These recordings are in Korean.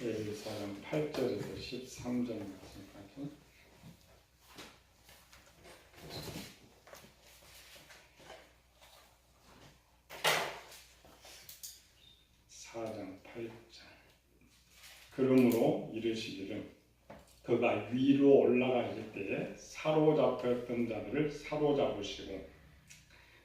4장 8절에서 13절 말씀까지. 그러므로 이르시기를 그가 위로 올라가실 때에 사로잡혔던 자들을 사로잡으시고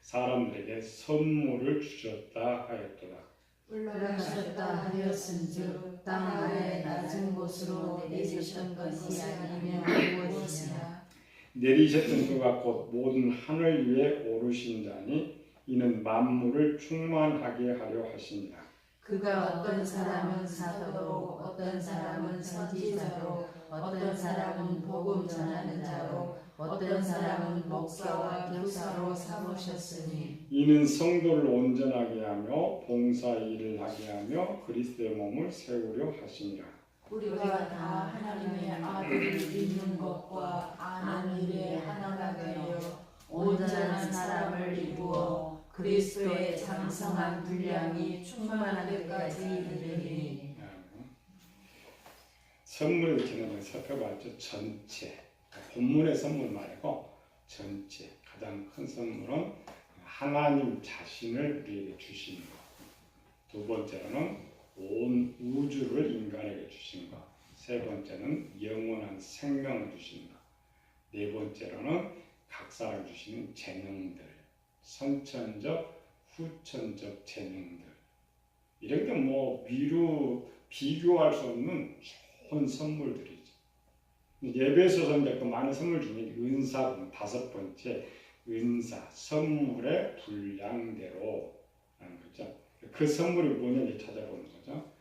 사람들에게 선물을 주셨다 하였도다. 올라가셨다 하였은즉 땅 아래 낮은 곳으로 내리셨던 것이 아니면 무엇이냐. 내리셨던 그가 곧 모든 하늘 위에 오르신 자니 이는 만물을 충만하게 하려 하시니라. 그가 어떤 사람은 사도로 어떤 사람은 선지자로 어떤 사람은 복음 전하는 자로 어떤 사람은 목사와 교사로 삼으셨으니 이는 성도를 온전하게 하며 봉사 일을 하게 하며 그리스도의 몸을 세우려 하시니라. 우리가 다 하나님의 아들을 믿는 것과 아는 일에 하나가 되어 온전한 사람을 이루어 그리스도의 장성한 분량이 충만한 데까지 이르리니. 선물을 지금 살펴봤죠. 전체 본문의 선물 말고 전체 가장 큰 선물은 하나님 자신을 우리에게 주시는 것. 두 번째로는 온 우주를 인간에게 주신 것. 세 번째는 영원한 생명을 주시는 것. 네 번째로는 각 사람 주시는 재능들, 선천적, 후천적 재능들. 이런 게 뭐 비교할 수 없는 좋은 선물들이죠. 예배에서 그 많은 선물 중에 은사는 다섯 번째, 은사, 선물의 분량대로 하는 거죠. 그 선물이 뭐냐를 찾아보는 거죠.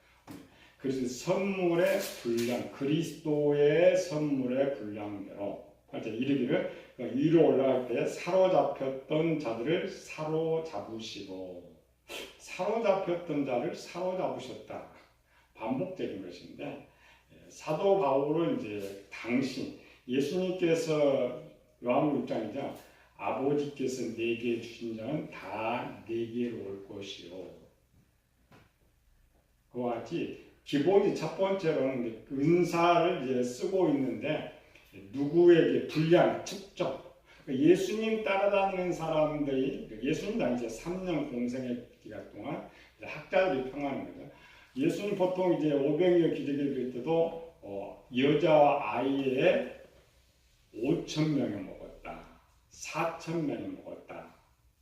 그래서 선물의 분량, 그리스도의 선물의 분량대로 이르기를 위로 올라갈 때 사로잡혔던 자들을 사로잡으시고 사로잡혔던 자를 사로잡으셨다. 반복적인 것인데 사도 바울은 이제 당신 예수님께서 요한복음 6장이죠. 아버지께서 내게 주신 자는 다 내게로 올 것이요. 그와 같이 기본이 첫 번째로는 은사를 이제 쓰고 있는데 누구에게 분량, 축적. 예수님 따라다니는 사람들이 예수님 당시에 3년 공생의 기간 동안 학자들이 평하는 거죠. 예수님 보통 이제 500여 기적을 그릴 때도 여자와 아이에 5,000명이 먹었다, 4,000명이 먹었다.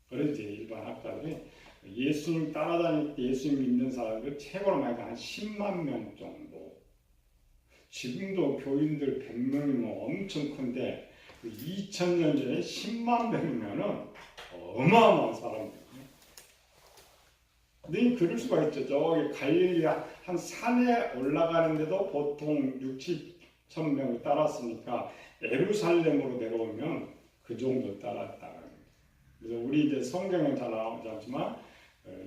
그래서 이제 일반 학자들이 예수님 따라다닐 때 예수님 믿는 사람들 최고로 많이 한 10만 명 정도. 지금도 교인들 100명이면 엄청 큰데 2000년 전에 10만 명이면은 어마어마한 사람들이에요. 근데 그럴 수가 있죠. 저기 갈릴리아 한 산에 올라가는데도 보통 6,000, 7,000명이 따랐으니까 예루살렘으로 내려오면 그 정도 따랐다. 그래서 우리 이제 성경은 잘 나오지 않지만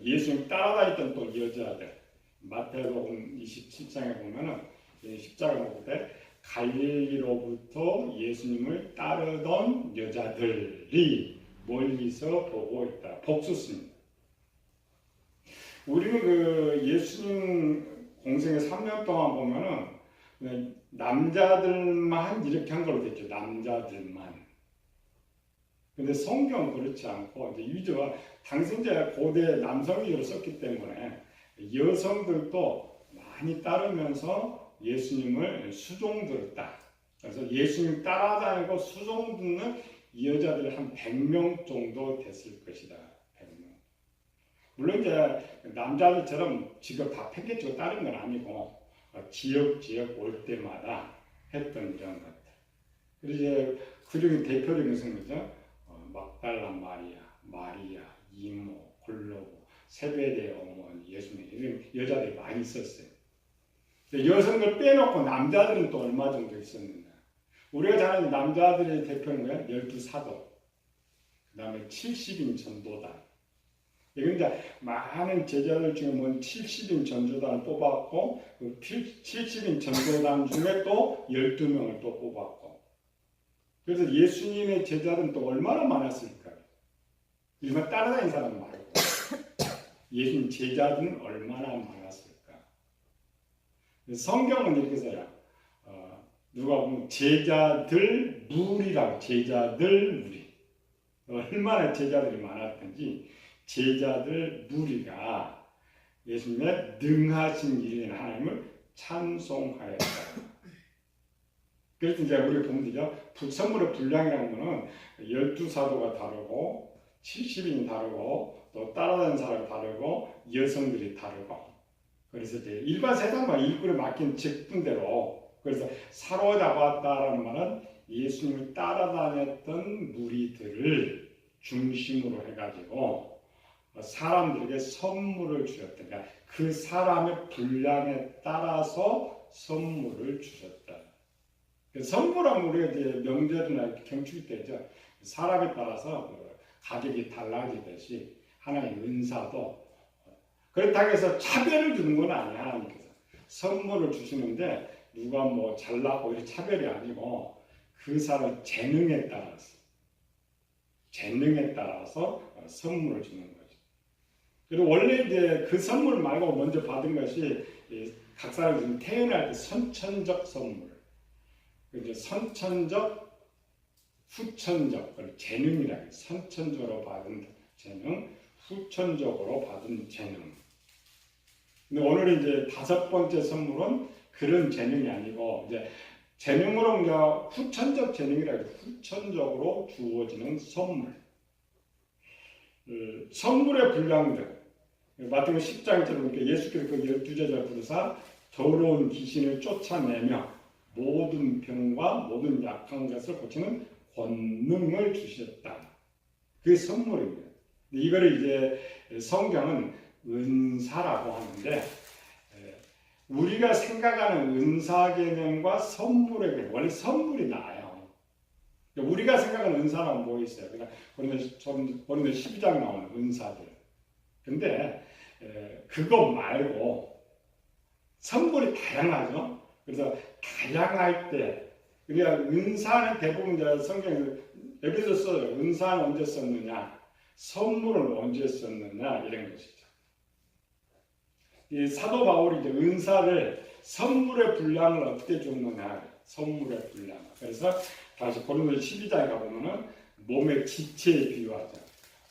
예수님 따라다녔던 또 여자들 마태복음 27장에 보면은 십자가 먹을 때 갈릴리로부터 예수님을 따르던 여자들이 멀리서 보고 있다. 복수습니다. 우리는 그 예수님 공생의 3년 동안 보면은 남자들만 이렇게 한 걸로 됐죠. 남자들만. 근데 성경은 그렇지 않고 이제 위주가 당신제 고대 남성 위주로 썼기 때문에 여성들도 많이 따르면서 예수님을 수종들었다. 그래서 예수님 따라다니고 수종듣는 여자들 한 100명 정도 됐을 것이다. 100명. 물론 이제 남자들처럼 직업 다 팽개치고 따른 건 아니고 지역 올 때마다 했던 이런 것들. 그리고 이제 그중에 대표적인 성이죠. 막달라 마리아, 이모, 골로고, 세베대 어머니, 예수님 이런 여자들이 많이 있었어요. 여성들 빼놓고 남자들은 또 얼마 정도 있었는가. 우리가 잘 아는 남자들의 대표는 뭐야? 12사도. 그 다음에 70인 전도단. 이건 이제 많은 제자들 중에 70인 전도단을 뽑았고, 그 70인 전도단 중에 또 12명을 또 뽑았고. 그래서 예수님의 제자들은 또 얼마나 많았을까요? 일반 따라다니는 사람 말고. 예수님 제자들은 얼마나 많았을까. 성경은 이렇게 써요. 누가 보면 제자들 무리라고, 제자들 무리. 얼마나 제자들이 많았던지 제자들 무리가 예수님의 능하신 일인 하나님을 찬송하였다. 그래서 이제 우리가 보면 되죠. 선물의 분량이라는 거는 12사도가 다르고 70인이 다르고 또 따라다니는 사람이 다르고 여성들이 다르고, 그래서 이제 일반 세상과 일꾼에 맡긴 직분대로, 그래서 사로잡았다라는 말은 예수님을 따라다녔던 무리들을 중심으로 해가지고 사람들에게 선물을 주셨다. 그러니까 그 사람의 분량에 따라서 선물을 주셨다. 선물은 우리가 이제 명절이나 경축 때죠. 사람에 따라서 가격이 달라지듯이 하나님의 은사도 그렇다고 해서 차별을 주는 건 아니야. 하나님께서 선물을 주시는데 누가 뭐 잘나고 이런 차별이 아니고 그 사람 재능에 따라서 선물을 주는 거죠. 그리고 원래 이제 그 선물 말고 먼저 받은 것이 각 사람이 태어날 때 선천적 선물, 이제 선천적, 후천적, 재능이라 해요. 선천적으로 받은 재능, 후천적으로 받은 재능. 근데 오늘 이제 5번째 선물은 그런 재능이 아니고 이제 재능으로 이제 후천적 재능이라 해요. 후천적으로 주어지는 선물. 선물의 분량들. 마태복음 10장처럼 예수께서 그 12제자를 부르사 더러운 귀신을 쫓아내며 모든 병과 모든 약한 것을 고치는 권능을 주셨다. 그게 선물입니다. 이거를 이제 성경은 은사라고 하는데, 우리가 생각하는 은사 개념과 선물의 개념, 원래 선물이 나아요. 우리가 생각하는 은사는 뭐 있어요? 그냥 고린도 12장 나오는 은사들. 근데 그거 말고 선물이 다양하죠. 그래서 다양할 때, 우리가 은사는 대부분 성경에서 에베소 써요. 은사는 언제 썼느냐, 선물은 언제 썼느냐, 이런 것이죠. 이 사도 바울이 이제 은사를 선물의 분량을 어떻게 줬느냐, 선물의 분량. 그래서 다시 고린도 12장에 가보면은 몸의 지체에 비유하죠.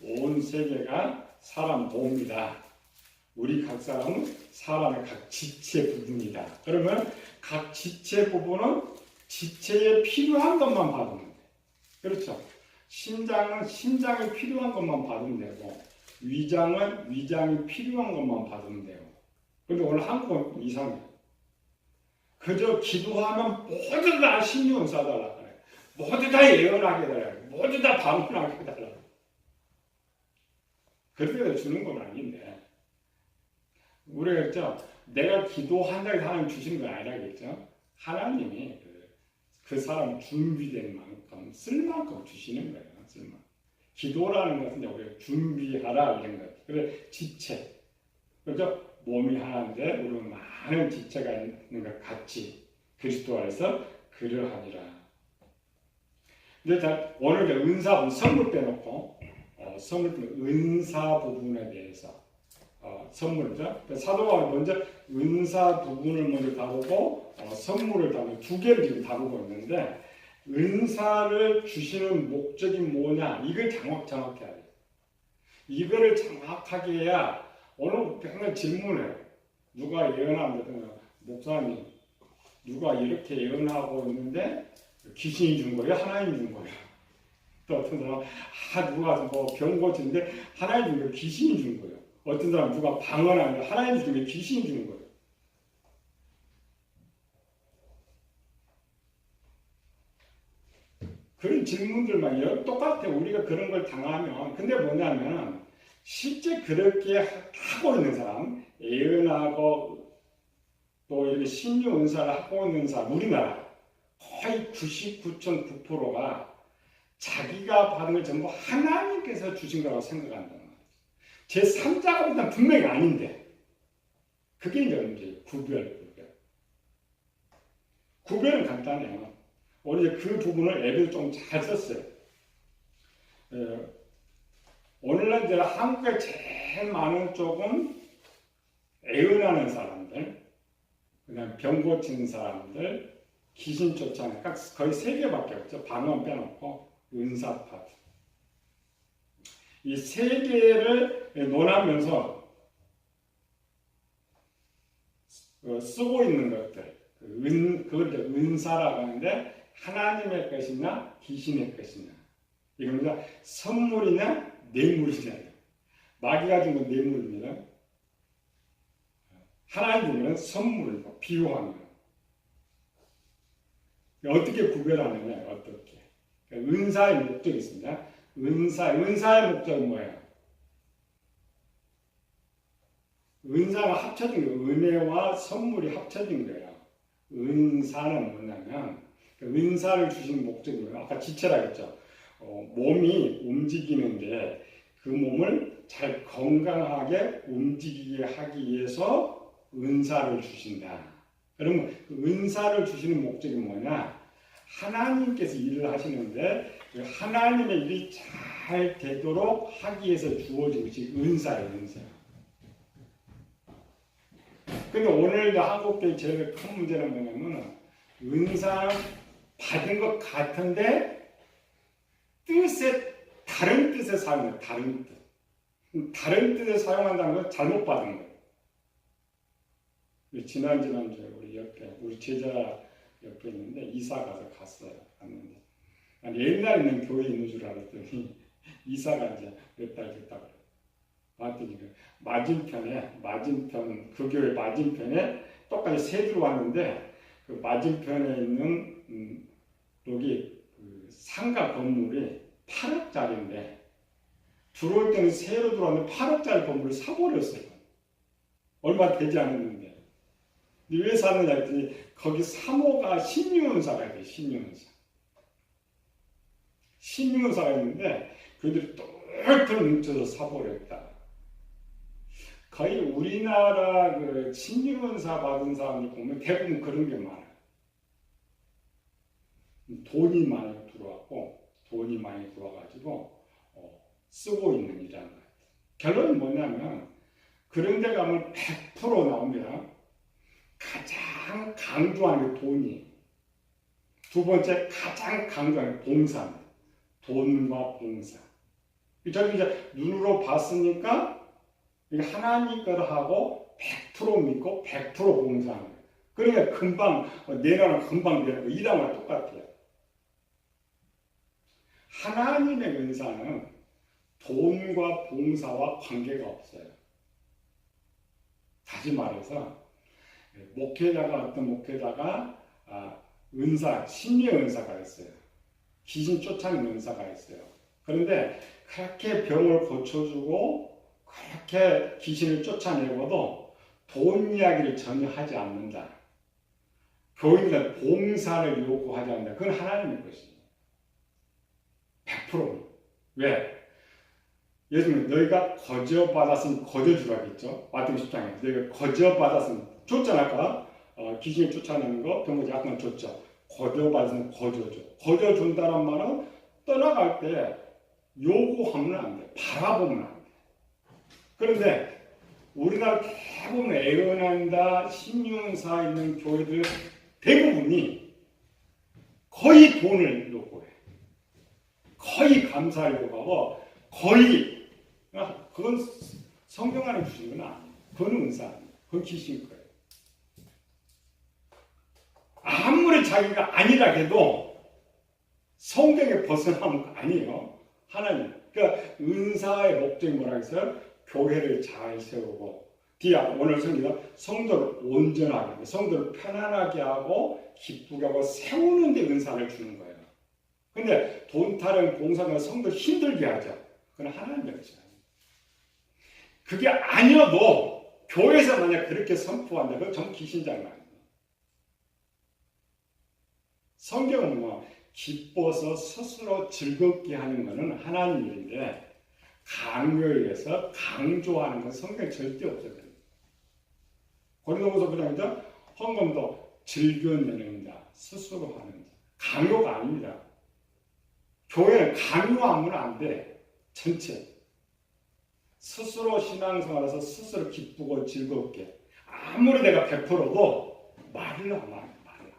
온 세계가 사람 몸이다. 우리 각 사람은 사람의 각 지체 부분이다. 그러면 각 지체 부분은 지체에 필요한 것만 받으면 돼. 그렇죠? 심장은 심장이 필요한 것만 받으면 되고, 위장은 위장이 필요한 것만 받으면 돼요. 근데 오늘 한국은 이상해요. 그저 기도하면 모두 다 신유 은사 달라고 그래요. 모두 다 예언하게 달라고, 모두 다 방문하게 달라고. 그렇게 주는 건 아닌데, 우리가 했죠. 내가 기도한다고 해서 하나님 주시는 건 아니라겠죠. 하나님이 그 사람 준비된 만큼 쓸 만큼 주시는 거예요. 쓸만큼. 기도라는 것은 우리가 준비하라 이런 거예요. 그래 지체. 그렇죠? 몸이 하나인데 우리는 많은 지체가 있는 것 같이 그리스도 안에서 그러하니라. 근데 자, 오늘 은사 선물 빼놓고 선물 은사 부분에 대해서 선물이죠. 사도 바울이 먼저 은사 부분을 먼저 다루고 선물을 다루고 두 개를 지금 다루고 있는데, 은사를 주시는 목적이 뭐냐, 이걸 정확히 해야 돼요. 이거를 정확하게 해야 오늘 맨날 질문해요. 누가 예언하면 목사님 누가 이렇게 예언하고 있는데 귀신이 준 거예요? 하나님이 준 거예요? 또 어떤 사람은 누가 뭐 병 고치는데 하나님이 준 거예요? 귀신이 준 거예요? 어떤 사람은 누가 방언하는데 하나님이 준 게 귀신이 준 거예요? 그런 질문들만 똑같아요. 우리가 그런 걸 당하면. 근데 뭐냐면 실제 그렇게 하고 있는 사람, 예언하고 또 이렇게 신유 은사를 하고 있는 사람, 우리나라 거의 99.9%가 자기가 받은 걸 전부 하나님께서 주신 거라고 생각한다는 거예요. 제 3자가 일단 분명히 아닌데, 그게 이제 문제예요. 구별은 간단해요. 우리 이제 그 부분을 앱을 좀 잘 썼어요. 오늘날 이제 한국에 제일 많은 쪽은 예언하는 사람들, 그다음 병 고치는 사람들, 귀신 쫓아내는 거의 3개밖에 없죠. 방언 빼놓고 은사 파트. 이 3개를 논하면서 쓰고 있는 것들, 그걸 은사라고 하는데 하나님의 것이냐 귀신의 것이냐, 이겁니다. 선물이냐 뇌물이냐. 마귀가 준 건 뇌물입니다. 하나님 주는 선물이고 비유하는. 어떻게 구별하느냐, 어떻게. 은사의 목적이 있습니다. 은사의 목적은 뭐예요? 은사가 합쳐진 거예요. 은혜와 선물이 합쳐진 거예요. 은사는 뭐냐면, 은사를 주신 목적이 뭐예요? 아까 지체라고 했죠. 몸이 움직이는데 그 몸을 잘 건강하게 움직이게 하기 위해서 은사를 주신다. 그러면 그 은사를 주시는 목적이 뭐냐? 하나님께서 일을 하시는데 하나님의 일이 잘 되도록 하기 위해서 주어진 것이 은사예요, 은사. 근데 오늘 한국교회 제일 큰 문제는 뭐냐면 은사 받은 것 같은데 다른 뜻에 사용해요. 다른 뜻. 다른 뜻에 사용한다는 건 잘못 받은 거예요. 지난주에 우리 제자 옆에 있는데 이사 가서 갔는데 아니, 옛날에 있는 교회에 있는 줄 알았더니 이사가 이제 몇 달 됐다고 그래요. 봤더니 맞은편 그 교회 맞은편에 똑같이 새 들어왔는데 그 맞은편에 있는 여기 그 상가 건물이 8억짜리인데 들어올 때는 새로 들어왔는데 8억짜리 건물을 사버렸어요. 얼마 되지 않았는데. 왜 사느냐 했더니 거기 사모가 신유은사가 있어요. 신유은사가 있는데 그들이 똘똘 뭉쳐서 사버렸다. 거의 우리나라 그 신유은사 받은 사람들 보면 대부분 그런 게 많아요. 돈이 많이 들어와가지고 쓰고 있는 일이라는 것 같아요. 결론이 뭐냐면 그런 데 가면 100% 나옵니다. 가장 강조하는 게 돈이. 두 번째 가장 강조하는 게 봉사입니다. 돈과 봉사. 저는 이제 눈으로 봤으니까 하나님 걸 하고 100% 믿고 100% 봉사하는 거예요. 그러니까 금방 내가는 금방 되는 거 이랑은 똑같아요. 하나님의 은사는 돈과 봉사와 관계가 없어요. 다시 말해서 어떤 목회자가 은사, 심리의 은사가 있어요. 귀신 쫓아내는 은사가 있어요. 그런데 그렇게 병을 고쳐주고 그렇게 귀신을 쫓아내고도 돈 이야기를 전혀 하지 않는다. 교인들 봉사를 요구하지 않는다. 그건 하나님의 것이에요. 100%. 왜? 예수님 너희가 거저받았으면 거저주라겠죠. 마태복음 10장에 너희가 거저받았으면 줬잖아. 아까 귀신을 쫓아내는 거 병고지 약간 줬죠. 거저받았으면 거저줘. 거저준다는 말은 떠나갈 때 요구하면 안 돼. 바라보면 안 돼. 그런데 우리나라 대부분 애원한다 신유은사 있는 교회들 대부분이 거의 돈을 요구해. 거의 감사를 요구하고 거의 그건 성경 안에 주신 건 아니에요. 그건 은사 아니에요. 그건 귀신 거예요. 아무리 자기가 아니라 해도 성경에 벗어나면 아니에요. 하나님. 그러니까 은사의 목적이 뭐라 했어요? 교회를 잘 세우고 오늘 성도를 온전하게 성도를 편안하게 하고 기쁘게 하고 세우는 데 은사를 주는 거예요. 근데 돈 타령 봉사는 성도를 힘들게 하죠. 그건 하나님의 것이에요. 그게 아니어도 교회에서 만약 그렇게 선포한다, 그건 전 귀신장난 아니에요. 성경은 기뻐서 스스로 즐겁게 하는 것은 하나님 일인데 강요해서 강조하는 건 성경에 절대 없어요. 고린도후서 9장에서 헌금도 즐겨내는 자, 스스로 하는 자. 강요가 아닙니다. 교회는 강요하면 안 돼. 전체. 스스로 신앙생활에서 스스로 기쁘고 즐겁게. 아무리 내가 100%도 말을 하면 안 돼, 말을.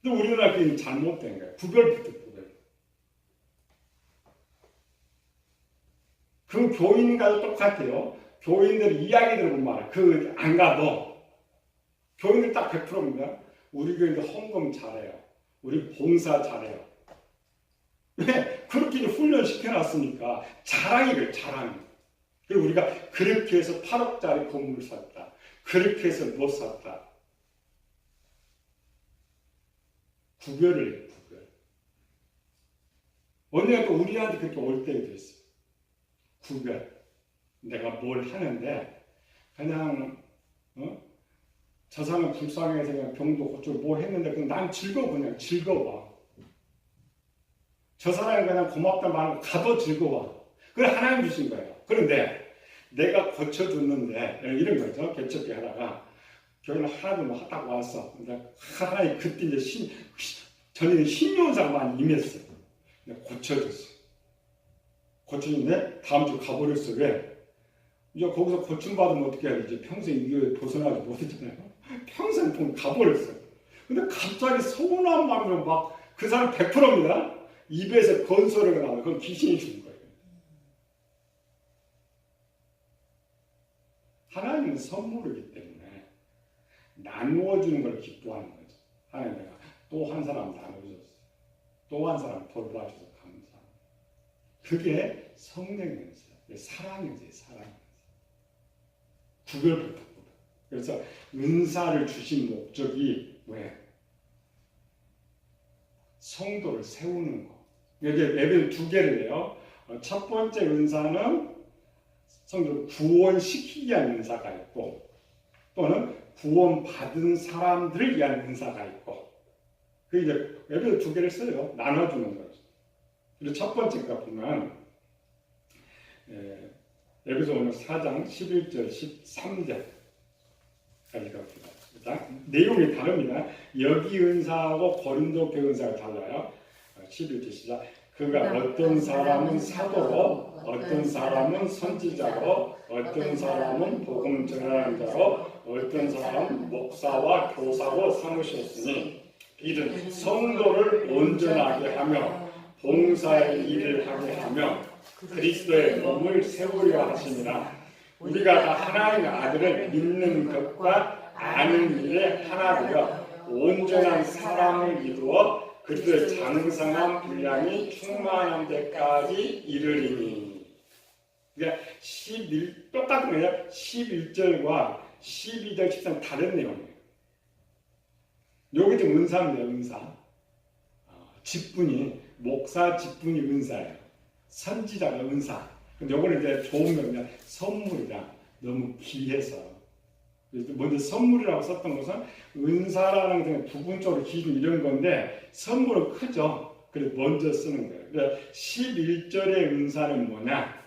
근데 우리나라 그게 잘못된 거예요. 구별부터 구별. 그 교인과도 똑같아요. 교인들 이야기 들어보면 말이야. 그 안 가도 교인들 딱 100%입니다. 우리 교인들 헌금 잘해요. 우리 봉사 잘해요. 왜? 그렇게 훈련시켜놨으니까 자랑이래요. 자랑. 그리고 우리가 그렇게 해서 8억짜리 건물을 샀다. 그렇게 해서 못 샀다. 구별을 해요. 구별. 언젠가 또 우리한테 그렇게 올 때도 있어요. 구별. 내가 뭘 하는데 그냥 저 사람은 불쌍해서 그냥 병도 고치고 뭐 했는데 그냥 난 즐거워. 그냥 즐거워. 저 사람이 그냥 고맙다 말하고 가도 즐거워. 그걸 하나님 주신 거예요. 그런데 내가 고쳐줬는데 이런 거죠. 개척기 하다가 교회는 하나도 뭐 하다가 왔어. 근데 하나님 그때 이제 저는 신용사가 많이 임했어요. 근데 고쳐줬어. 고쳐줬는데 다음 주 가버렸어. 왜? 이제 거기서 고침받으면 어떻게 해야 되지? 평생 이 교회 벗어나지 못했잖아요. 평생 돈 가버렸어. 근데 갑자기 서운한 마음으로 막 그 사람 100%입니다. 입에서 건소리가 나와요. 그건 귀신이 주는 거예요. 하나님은 선물이기 때문에 나누어 주는 걸 기뻐하는 거죠. 하나님 내가 또 한 사람 나눠줬어. 또 한 사람 돌봐줘서 감사합니다. 그게 성령의 은사예요. 사랑의 은사예요. 사랑의 은사. 구별부터. 그래서 은사를 주신 목적이 왜? 성도를 세우는 거. 여기 레벨 2개를 해요. 첫 번째 은사는 성도를 구원시키기 위한 은사가 있고 또는 구원받은 사람들을 위한 은사가 있고 그 이제 레벨 2개를 써요. 나눠주는 거죠. 그리고 첫 번째가 보면 에베소 오늘 4장 11절 13절까지 갑니다. 내용이 다릅니다. 여기 은사하고 고린도 교회 은사가 달라요. 11절 시작. 그가 어떤 사람은 사도로, 어떤 사람은 선지자로, 어떤 사람은 복음 전하는 자로, 어떤 사람은 목사와 교사로 삼으셨으니 이는 성도를 온전하게 하며 봉사의 일을 하게 하며 그리스도의 몸을 세우려 하심이라. 우리가 다 하나님의 아들을 믿는 것과 아는 일에 하나 되어 온전한 사람을 이루어 그리스도의 장성한 분량이 충만한 데까지 이르리니. 그러니까 똑같은 거예요. 11절과 12절 13절 다른 내용이에요. 여기도 은사입니다. 은사. 직분이 목사 직분이 은사예요. 선지자가 은사. 근데 요거는 이제 좋은 겁니다. 선물이라 너무 귀해서. 먼저 선물이라고 썼던 것은 은사라는 게 부분적으로 기준 이런 건데 선물은 크죠. 그래서 먼저 쓰는 거예요. 그러니까 11절의 은사는 뭐냐?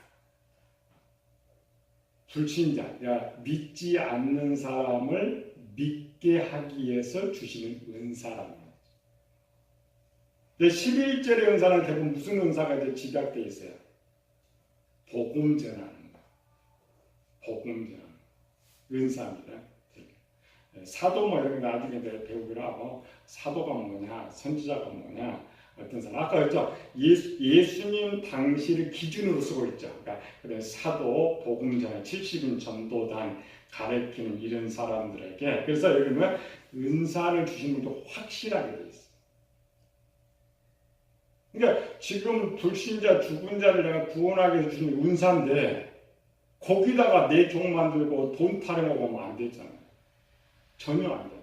불신자, 믿지 않는 사람을 믿게 하기 위해서 주시는 은사라는 거예요. 11절의 은사는 대부분 무슨 은사가 이제 집약되어 있어요? 복음 전하는 거. 복음 전하는 거. 은사입니다. 사도 뭐 이런 거 나중에 배우기로 하고 사도가 뭐냐, 선지자가 뭐냐, 어떤 사람 아까 했죠. 예수님 당시를 기준으로 쓰고 있죠. 그러니까 사도, 복음전, 70인 전도단 가르치는 이런 사람들에게 그래서 여기 보면 은사를 주신 것도 확실하게 돼 있어요. 그러니까 지금 불신자, 죽은 자를 내가 구원하기 위해서 주신 은사인데 거기다가 내 종 만들고 돈 타령하고 하면 안 되잖아요. 전혀 안 돼요.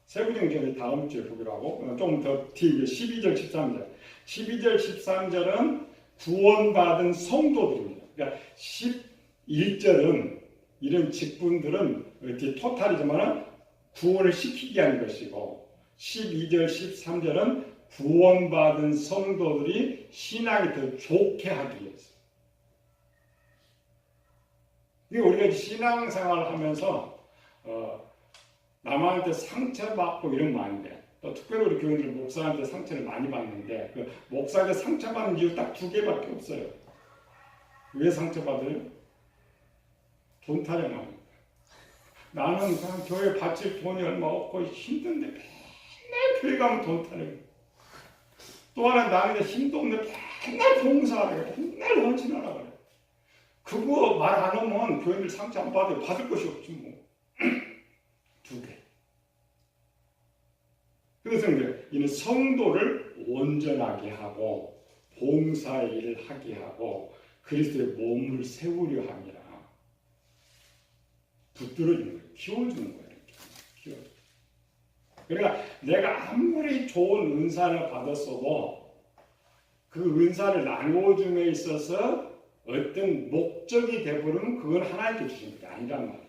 세부정전을 다음 주에 보기로 하고 좀 더 뒤에 12절 13절 12절 13절은 구원받은 성도들입니다. 그러니까 11절은 이런 직분들은 토탈이지만 구원을 시키기 위한 것이고 12절 13절은 구원받은 성도들이 신앙이 더 좋게 하기 위해서. 우리가 신앙생활을 하면서 남한테 상처받고 이러면 안 돼. 또 특별히 우리 교인들 목사한테 상처를 많이 받는데 그 목사가 상처받는 이유 딱 2개밖에 없어요. 왜 상처받아요? 돈 타령합니다. 나는 그냥 교회 바칠 돈이 얼마 없고 힘든데 맨날 교회 가면 돈 타령. 또 하나 나는 힘도 없는데 맨날 봉사하래. 맨날 헌신하라 그래. 그거 말 안 하면 교인들 상처 안 받아요. 받을 것이 없지 뭐. 두 개. 그래서 이제 이는 성도를 온전하게 하고 봉사의 일을 하게 하고 그리스도의 몸을 세우려 함이라. 붙들어주는 거예요. 키워주는 거예요. 이렇게. 키워주는. 그러니까 내가 아무리 좋은 은사를 받았어도 그 은사를 나누어줌에 있어서 어떤 목적이 되버리면 그건 하나님께 주신 게 아니란 말이에요.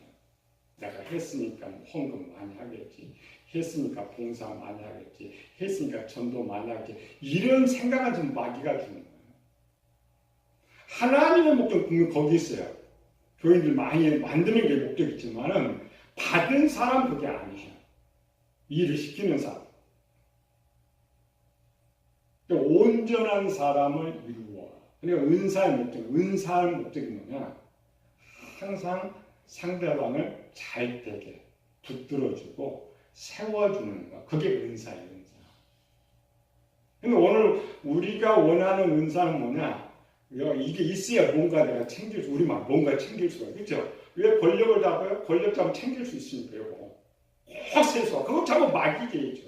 내가 했으니까 헌금 많이 하겠지. 했으니까 봉사 많이 하겠지. 했으니까 전도 많이 하겠지. 이런 생각은 좀 마귀가 주는 거예요. 하나님의 목적은 분명 거기 있어요. 교인들 많이 만드는 게 목적이지만은 받은 사람 그게 아니에요. 일을 시키는 사람. 온전한 사람을 이루어. 그러니까 은사의 목적, 은사의 목적이 뭐냐? 항상 상대방을 잘 되게 붙들어주고 세워주는 거. 그게 은사예요, 은사. 근데 오늘 우리가 원하는 은사는 뭐냐? 이게 있어야 뭔가 내가 챙길 수, 우리만 뭔가 챙길 수가 있죠. 왜 권력을 잡아요? 권력 잡으면 챙길 수 있으니까 요거. 꼭 세수하. 그거 잡으면 마귀게이죠.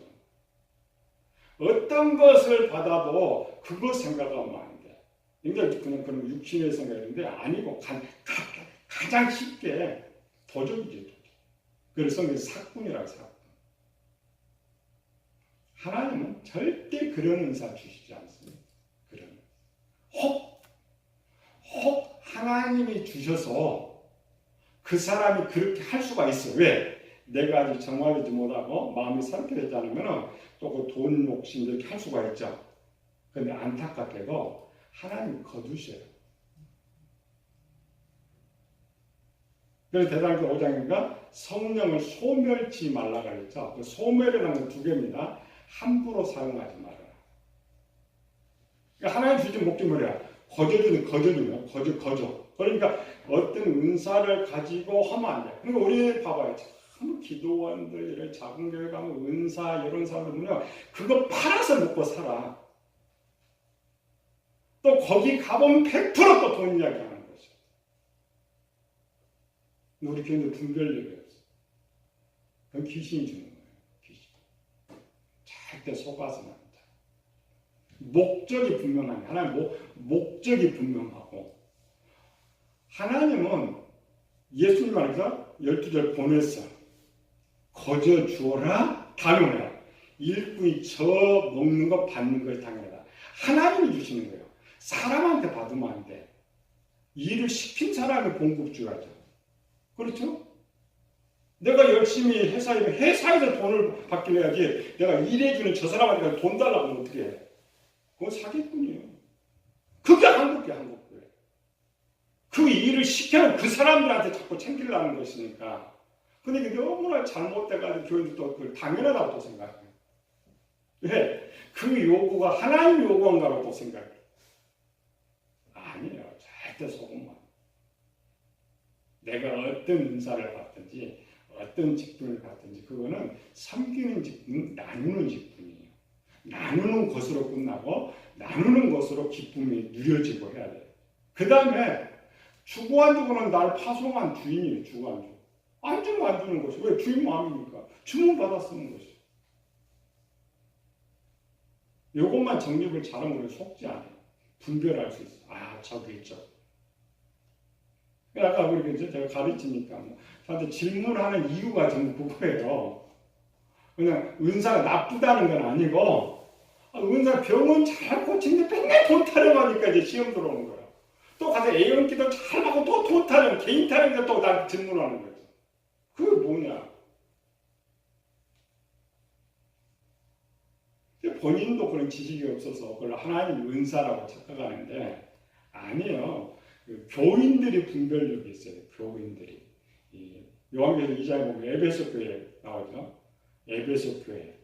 어떤 것을 받아도 그거 생각하면 안 돼. 그러니까 그냥 그런 육신의 생각인데 아니고 가장 쉽게 도적이죠. 도적. 그래서 사꾼이라고 사꾼. 하나님은 절대 그런 은사 주시지 않습니다. 그런. 혹 하나님이 주셔서 그 사람이 그렇게 할 수가 있어. 왜? 내가 아직 정화되지 못하고 마음이 상태되지 않으면 또 그 돈 욕심 이렇게 할 수가 있죠. 그런데 안타깝게도 하나님 거두셔요. 그래서 대장교 5장인가 성령을 소멸치 말라 그랬죠. 그 소멸이라는 건 두 개입니다. 함부로 사용하지 말아라. 그러니까 하나님 주신 목적이 뭐야? 거저주는 거저. 그러니까 어떤 은사를 가지고 하면 안 돼. 그러니까 우리 봐봐요. 참 기도원들 이런 작은 교회 가면 은사 이런 사람들은요. 그거 팔아서 먹고 살아. 또 거기 가보면 100%또 돈 이야기하는 거죠. 우리 교회도 분별력이 없어. 그건 귀신이 주는 거예요. 귀신. 절대 속아서는 안 돼. 목적이 분명하네. 하나님 목적이 분명하고 하나님은 예수님 말해서 12절 보냈어. 거저 주어라 당연해라. 일꾼이 저 먹는 거 받는 걸 당연하다. 하나님이 주시는 거예요. 사람한테 받으면 안 돼. 일을 시킨 사람이 봉급 줘야죠. 그렇죠? 내가 열심히 회사에서 돈을 받긴 해야지. 내가 일해주는 저 사람한테 돈 달라고 하면 어떻게 해? 그건 사기꾼이에요. 그게 한국이에요. 그 일을 시켜놓은 그 사람들한테 자꾸 챙기려는 것이니까. 근데 그게 너무나 잘못돼가지고 교인들도 그걸 당연하다고 또 생각해요. 왜? 그 요구가 하나님 요구한가라고 또 생각해요. 아니에요. 절대 속으면. 내가 어떤 은사를 받든지 어떤 직분을 받든지 그거는 섬기는 직분, 나누는 직분이에요. 나누는 것으로 끝나고 나누는 것으로 기쁨이 누려지고 해야 돼요. 그 다음에 주고 안 주고는 날 파송한 주인이에요. 주고 안 주고. 안 주면 안 주는 것이. 왜? 주인 마음이니까. 주문 받아 쓰는 것이. 이것만 정립을 잘하면 속지 않아요. 분별할 수 있어. 아, 저기 있죠. 아까 우리 제가 가르치니까 저한테 질문하는 이유가 전부 그거예요. 그냥 은사가 나쁘다는 건 아니고 은사 병원 잘 고치는데 맨날 돈 타령하니까 이제 시험 들어오는 거야. 또 가서 A형기도 잘 하고 또 돈 타령, 개인 타령인데 또 나한테 질문하는 거지. 그게 뭐냐? 본인도 그런 지식이 없어서 그걸 하나님 은사라고 착각하는데 아니에요. 교인들이 분별력이 있어요. 교인들이. 요한계시록 2장에 보면 에베소 교회 나오죠. 에베소 교회.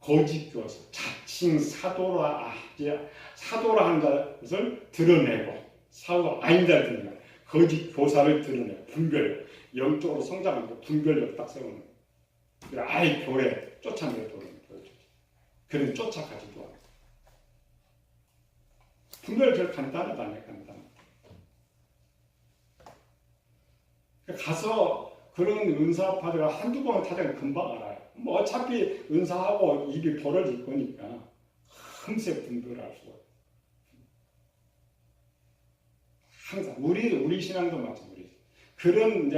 거짓 교사, 자칭 사도라 하는 것을 드러내고 사도가 아니다 드러내고 거짓 교사를 드러내 분별, 영적으로 성장하는 분별력 딱 세우는 거예요. 아예 교회 쫓아내도록 보여주죠. 그런 쫓아가지도 않고. 분별 제일 간단하다네, 간단. 가서 그런 은사파들가 한두 번 타자면 금방 알아요. 뭐 어차피 은사하고 입이 벌어질 거니까 금세 분별할 수가 있어요. 항상 우리 신앙도 마찬가지.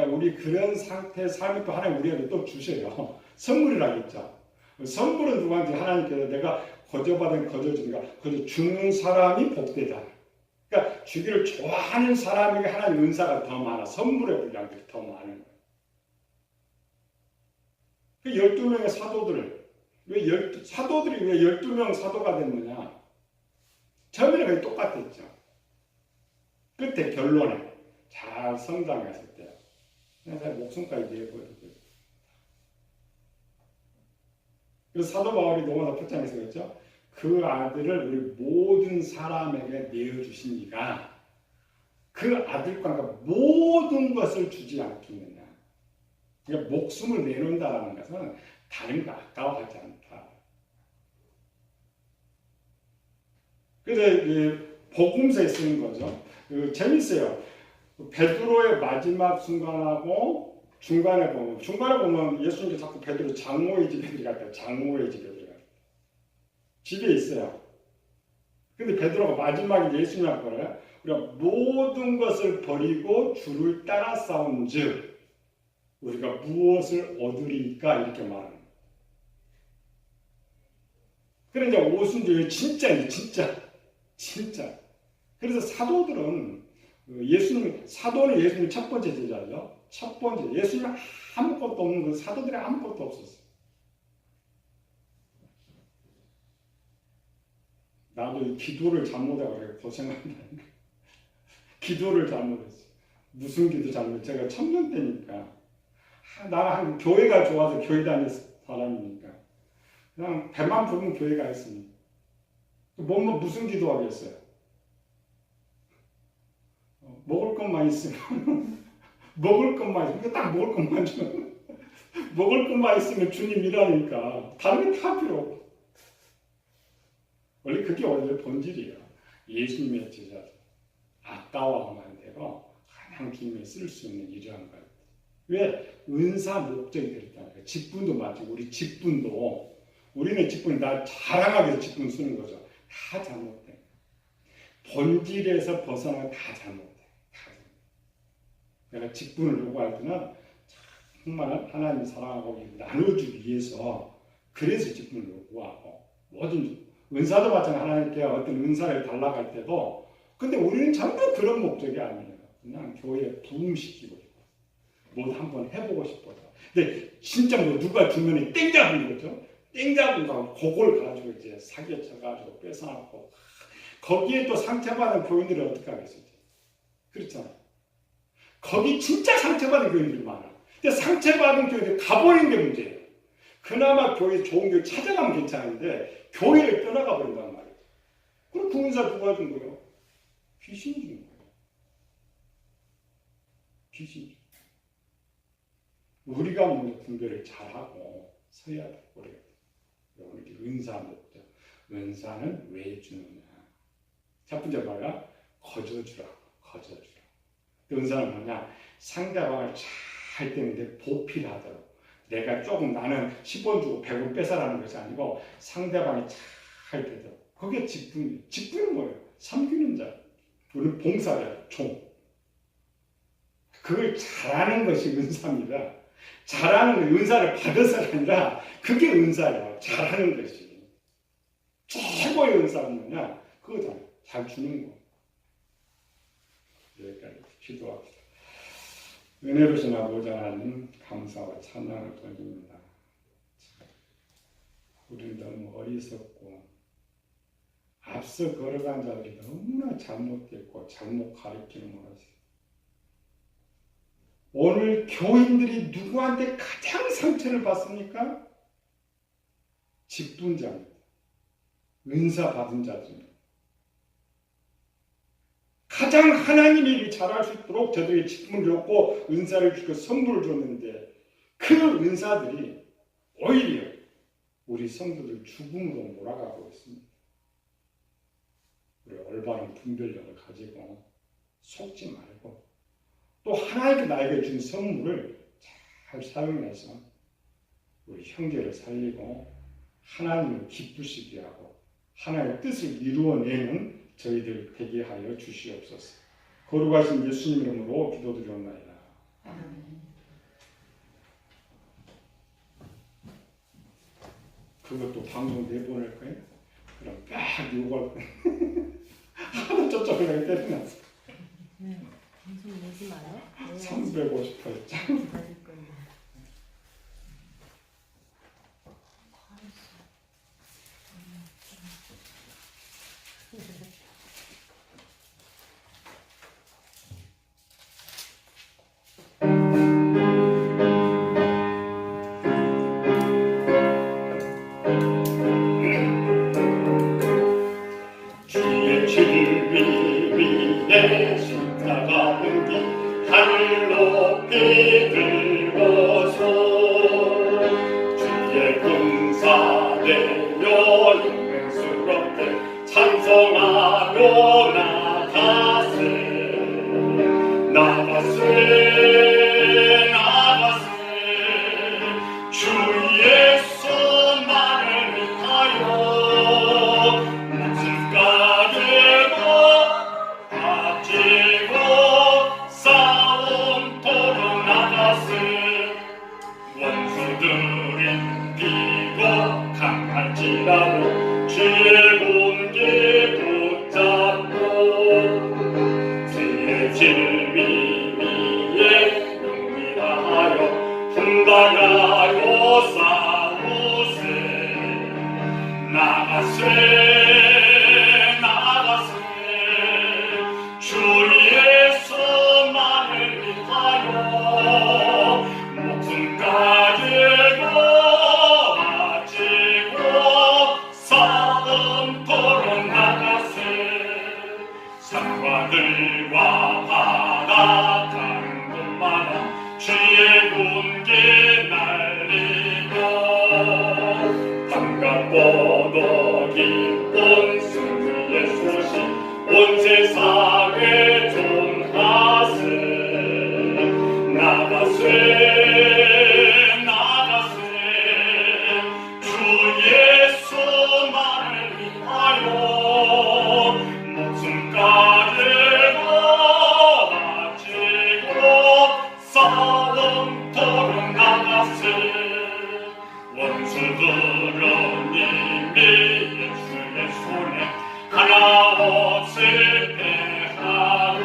우리 그런 상태의 삶을 또 하나님 우리에게 또 주셔요. 선물이라겠죠. 선물은 누구한테 하나님께서 내가 거저받은 거저주니까 거저 주는 사람이 복되다. 그러니까 주기를 좋아하는 사람에게 하나님 은사가 더 많아. 선물의 분량들이 더 많은 거예요. 그 12명의 사도들이 왜 12명 사도가 됐느냐? 처음에는 거의 똑같았죠. 끝에 결론에 잘 성장했을 때 목숨까지 내버리고. 그래서 사도 바울이 로마서 8장에서 그랬죠. 그 아들을 우리 모든 사람에게 내어주신 이가 그 아들과 모든 것을 주지 않겠느냐. 그러니까 목숨을 내놓는다는 것은 다른 거 아까워하지 않다. 그래서 복음서에 쓰는 거죠. 재밌어요. 베드로의 마지막 순간하고 중간에 보면 예수님이 자꾸 베드로 장모의 집에 들어갔다. 장모의 집에 들어갔다. 집에 있어요. 근데 베드로가 마지막에 예수님 앞에 우리가 모든 것을 버리고 주를 따라 싸운즉 우리가 무엇을 얻으리까 이렇게 말합니다. 그래 이제 오순절 진짜. 그래서 사도들은 사도는 예수님 첫 번째 제자죠. 첫 번째 예수님 아무것도 없는 그 사도들이 아무것도 없었어요. 나도 이 기도를 잘못하고 고생한다니까. 기도를 잘못했어. 무슨 기도 잘못? 제가 청년 때니까. 나는 교회가 좋아서 교회 다닐 사람이니까. 그냥 배만 부르면 교회 가 있습니다. 무슨 기도하겠어요? 먹을 것만 있으면 딱 먹을 것만 주면 먹을 것만 있으면 주님이라니까 다른 게 다 필요 없고. 원래 그게 원래 본질이에요. 예수님의 제자 아까워하면 대로 가장 주님이 쓸 수 있는 이러한 것. 왜? 은사 목적이 그랬다는 거예요. 직분도 마찬가지고 우리는 직분 나 자랑하기 위해서 직분 쓰는 거죠. 다 잘못돼. 본질에서 벗어나 다 잘못돼. 내가 직분을 요구할 때는 정말 하나님 사랑하고 나눠주기 위해서 그래서 직분을 요구하고 모든 은사도 마찬가지로 하나님께 어떤 은사를 달라고 할 때도 근데 우리는 전부 그런 목적이 아니에요. 그냥 교회에 부흥시키고 싶어. 뭐 한번 해보고 싶어서. 근데 진짜 누가 주면은 땡 잡은 거죠. 땡 잡은 거 그걸 가지고 이제 사기쳐가지고 뺏어놨고 거기에 또 상처받은 교인들은 어떻게 하겠어요? 그렇잖아요. 거기 진짜 상처받은 교인들이 많아. 근데 상처받은 교인들이 가버리는 게 문제예요. 그나마 교회 좋은 교회 찾아가면 괜찮은데 교회를 떠나가 버린단 말이에요. 그럼 구원사 누가 준 거예요? 귀신이 준 거예요. 귀신. 우리가 먼저 분별을 잘하고 서야 돼. 우리 은사 목적. 은사는 왜 주느냐? 첫 번째 뭐야? 거저주라. 은사는 뭐냐? 상대방을 잘 때는데 보필하도록. 내가 조금 나는 10원 주고 100원 뺏어라는 것이 아니고 상대방이 잘 되도록. 그게 직분이에요. 직분은 뭐예요? 섬기는 자. 우리는 봉사자, 종. 그걸 잘하는 것이 은사입니다. 잘하는 은사를 받아서가 아니라 그게 은사예요. 잘하는 것이. 최고의 은사는 뭐냐? 그거잖아요. 잘 주는 거. 여기까지 기도합시다. 은혜로신 아버지 하나님 감사와 찬양을 드립니다. 우리는 너무 어리석고 앞서 걸어간 자들이 너무나 잘못됐고 잘못 가르치는 것이 오늘 교인들이 누구한테 가장 상처를 받습니까? 직분자입니다. 은사 받은 자들입니다. 가장 하나님의 일이 잘할 수 있도록 저들에게 직분을 줬고 은사를 주고 선물을 줬는데 그 은사들이 오히려 우리 성도들 죽음으로 몰아가고 있습니다. 우리 올바른 분별력을 가지고 속지 말고 또 하나님께 나에게 준 선물을 잘 사용해서 우리 형제를 살리고 하나님을 기쁘시게 하고 하나님의 뜻을 이루어내는 저희들 되게 하여 주시옵소서. 거룩하신 예수님 이름으로 기도드리옵나이다. 그것도 방송 내보낼 거예요? 그럼 막 욕할 거예요. 하도 저쪽을 때려놨어. 방송 내지 마요. 350회. 받을 건데. 주의 진리 위에 십자가 분기 하늘 높이 들고서 주의 군사되어 영맹스럽게 찬송하며 나가세 주 예수만을 위하여 목숨까지도 바치고 싸움토록 나가세 원수들이 비고 강할지라도 주의 공기 붙잡고 주의 진리 위에 용기하여 분발하여 싸우세 나가세 주 예수만을 위하여 목숨까지 바치고 싸움토록 나가세 산과들과 바다 강물마다 주의 군기 날리고 반갑고도 기쁜 승리의 소식 온 세상에 전하세 나가세 주 예수만을 위하여 목숨까지 바치고 싸움토록 나가세 원수들은 이미 예수의 손에 하나 없이 패하고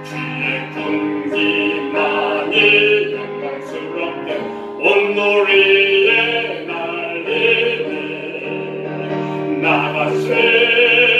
주의 군기만이 영광스럽게 온누리에 날리네 나가세